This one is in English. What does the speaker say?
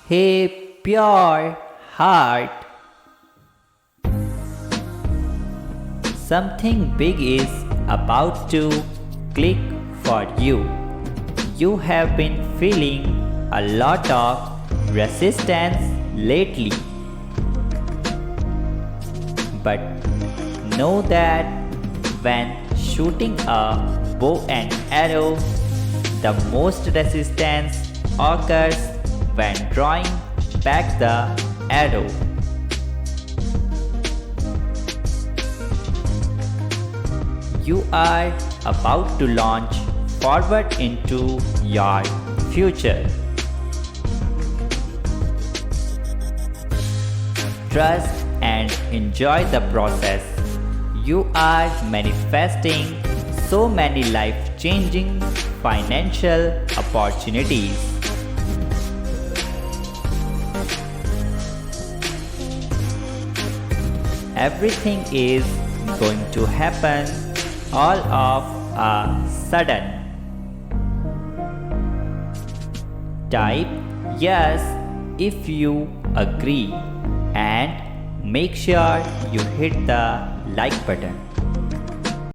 Hey, pure heart, something big is about to click for you. You have been feeling a lot of resistance lately, but know that when shooting a bow and arrow, the most resistance occurs when drawing back the arrow. You are about to launch forward into your future. Trust and enjoy the process. You are manifesting so many life-changing financial opportunities. Everything is going to happen all of a sudden. Type yes if you agree and make sure you hit the like button.